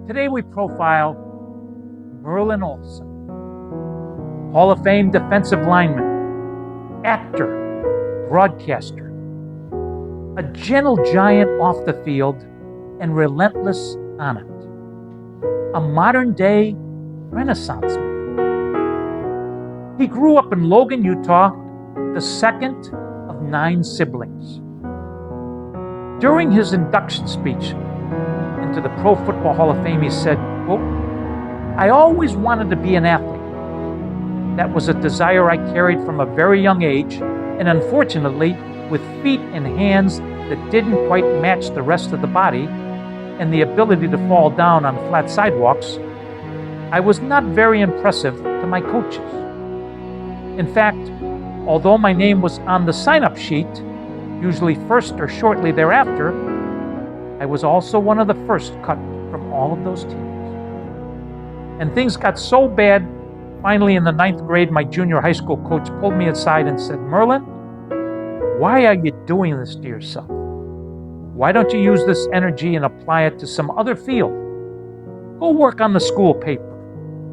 Today we profile Merlin Olsen, Hall of Fame defensive lineman, actor, broadcaster, a gentle giant off the field and relentless on it, a modern-day Renaissance man. He grew up in Logan, Utah, the second of 9 siblings. During his induction speech into the Pro Football Hall of Fame, he said, quote, "I always wanted to be an athlete. That was a desire I carried from a very young age, and unfortunately, with feet and hands that didn't quite match the rest of the body, and the ability to fall down on flat sidewalks, I was not very impressive to my coaches. In fact, although my name was on the sign-up sheet, usually first or shortly thereafter, I was also one of the first cut from all of those teams. And things got so bad, finally in the 9th grade, my junior high school coach pulled me aside and said, 'Merlin, why are you doing this to yourself? Why don't you use this energy and apply it to some other field? Go work on the school paper.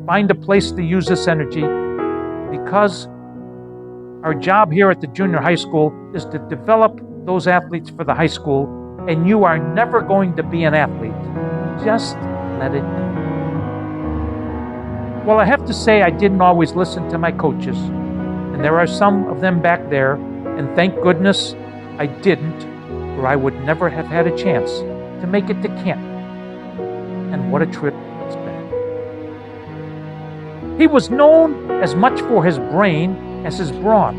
Find a place to use this energy, because our job here at the junior high school is to develop those athletes for the high school, and you are never going to be an athlete. Just let it go.' Well, I have to say I didn't always listen to my coaches, and there are some of them back there, and thank goodness I didn't, or I would never have had a chance to make it to camp. And what a trip it's been. He was known as much for his brain as his brawn.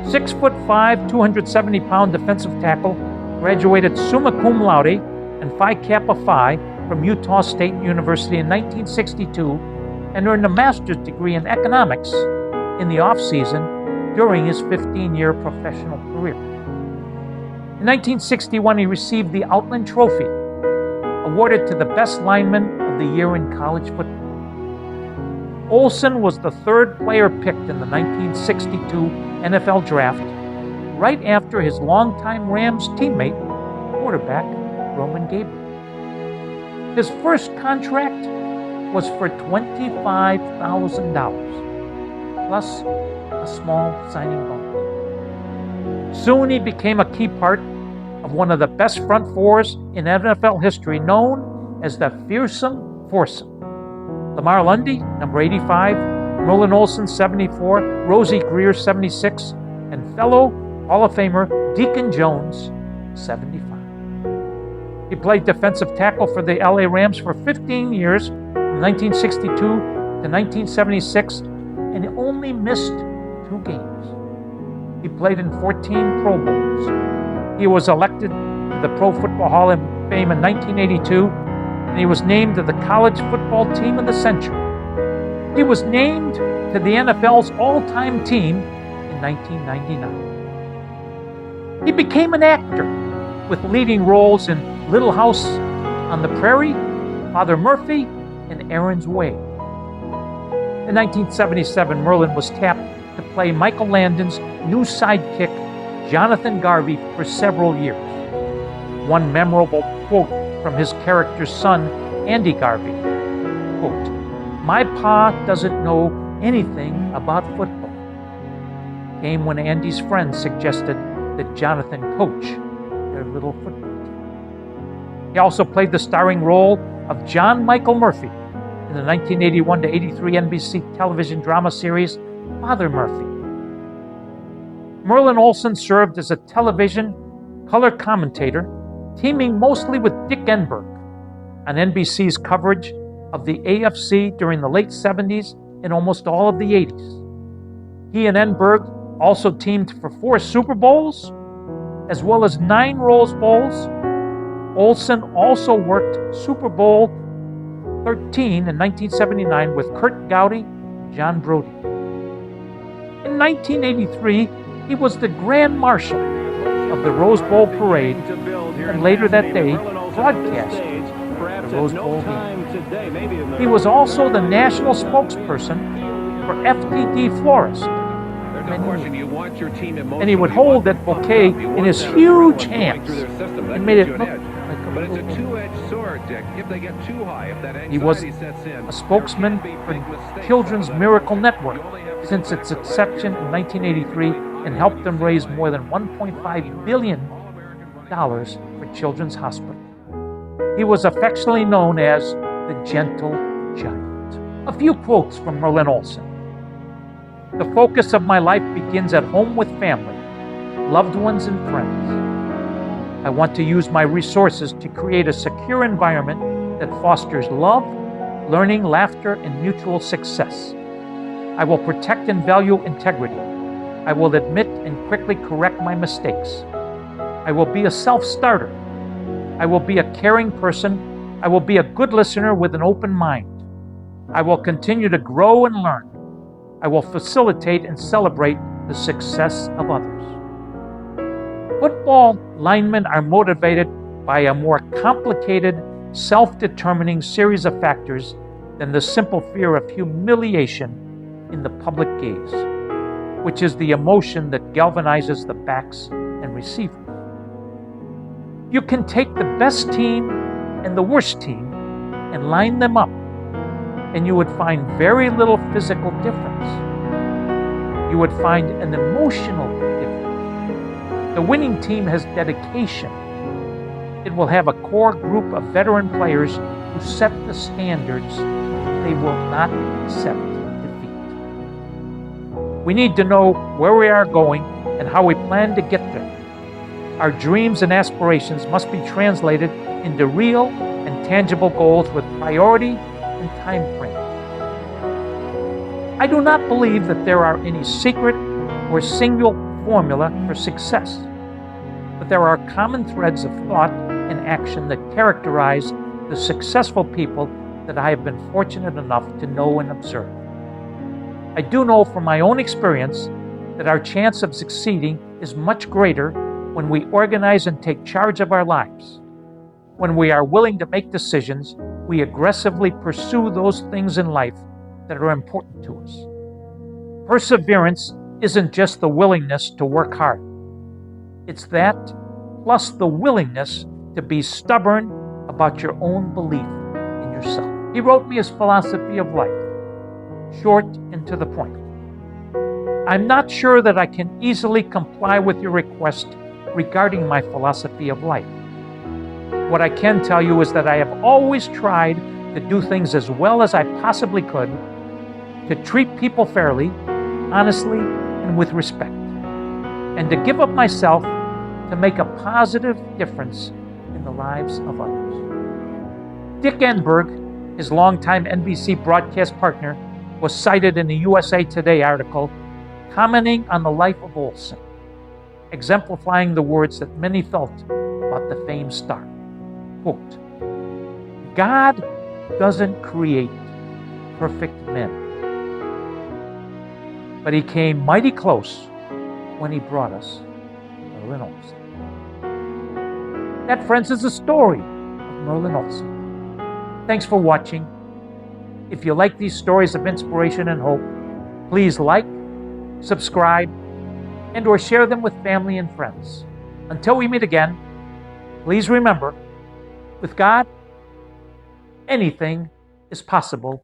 6'5", 270-pound defensive tackle, graduated summa cum laude and Phi Kappa Phi from Utah State University in 1962 and earned a master's degree in economics in the off-season during his 15-year professional career. In 1961, he received the Outland Trophy, awarded to the best lineman of the year in college football. Olsen was the 3rd player picked in the 1962 NFL Draft, right after his longtime Rams teammate, quarterback Roman Gabriel. His first contract was for $25,000, plus a small signing bonus. Soon he became a key part of one of the best front fours in NFL history, known as the Fearsome Foursome. Lamar Lundy, number 85, Merlin Olsen, 74, Rosie Greer, 76, and fellow Hall of Famer Deacon Jones, 75. He played defensive tackle for the LA Rams for 15 years, from 1962 to 1976, and only missed 2 games. He played in 14 Pro Bowls. He was elected to the Pro Football Hall of Fame in 1982, and he was named to the College Football Team of the Century. He was named to the NFL's all-time team in 1999. He became an actor with leading roles in Little House on the Prairie, Father Murphy, and Aaron's Way. In 1977, Merlin was tapped to play Michael Landon's new sidekick, Jonathan Garvey, for several years. One memorable quote from his character's son, Andy Garvey, quote, "My pa doesn't know anything about football," came when Andy's friend suggested that Jonathan coach their little football team. He also played the starring role of John Michael Murphy in the 1981 to 83 NBC television drama series, Father Murphy. Merlin Olsen served as a television color commentator, teaming mostly with Dick Enberg on NBC's coverage of the AFC during the late 70s and almost all of the 80s. He and Enberg also teamed for 4 Super Bowls, as well as 9 Rose Bowls. Olsen also worked Super Bowl 13 in 1979 with Kurt Gowdy and John Brody. In 1983, he was the Grand Marshal of the Rose Bowl Parade, and later that day broadcast the Rose Bowl game. He was also the national spokesperson for FTD Florist, and he would hold that bouquet in his huge hands and made it look like a But it's a two-edged sword, Dick. If they get too high, if that He was anxiety sets in, a spokesman for Children's Miracle Network since its inception in 1983 and helped them raise more than $1.5 billion for Children's Hospital. He was affectionately known as the Gentle Giant. A few quotes from Merlin Olsen. The focus of my life begins at home with family, loved ones, and friends. I want to use my resources to create a secure environment that fosters love, learning, laughter, and mutual success. I will protect and value integrity. I will admit and quickly correct my mistakes. I will be a self-starter. I will be a caring person. I will be a good listener with an open mind. I will continue to grow and learn. I will facilitate and celebrate the success of others. Football linemen are motivated by a more complicated, self-determining series of factors than the simple fear of humiliation in the public gaze, which is the emotion that galvanizes the backs and receivers. You can take the best team and the worst team and line them up, and you would find very little physical difference. You would find an emotional difference. The winning team has dedication. It will have a core group of veteran players who set the standards. They will not accept defeat. We need to know where we are going and how we plan to get there. Our dreams and aspirations must be translated into real and tangible goals with priority and time frame. I do not believe that there are any secret or single formula for success, but there are common threads of thought and action that characterize the successful people that I have been fortunate enough to know and observe. I do know from my own experience that our chance of succeeding is much greater when we organize and take charge of our lives. When we are willing to make decisions, we aggressively pursue those things in life that are important to us. Perseverance isn't just the willingness to work hard. It's that plus the willingness to be stubborn about your own belief in yourself. He wrote me his philosophy of life, short and to the point. I'm not sure that I can easily comply with your request regarding my philosophy of life. What I can tell you is that I have always tried to do things as well as I possibly could, to treat people fairly, honestly, and with respect, and to give up myself to make a positive difference in the lives of others. Dick Enberg, his longtime NBC broadcast partner, was cited in the USA Today article commenting on the life of Olsen, exemplifying the words that many felt about the famed star. Quote, God doesn't create perfect men, but he came mighty close when he brought us Merlin Olsen. That, friends, is the story of Merlin Olsen. Thanks for watching. If you like these stories of inspiration and hope, please like, subscribe, and or share them with family and friends. Until we meet again, please remember, with God, anything is possible.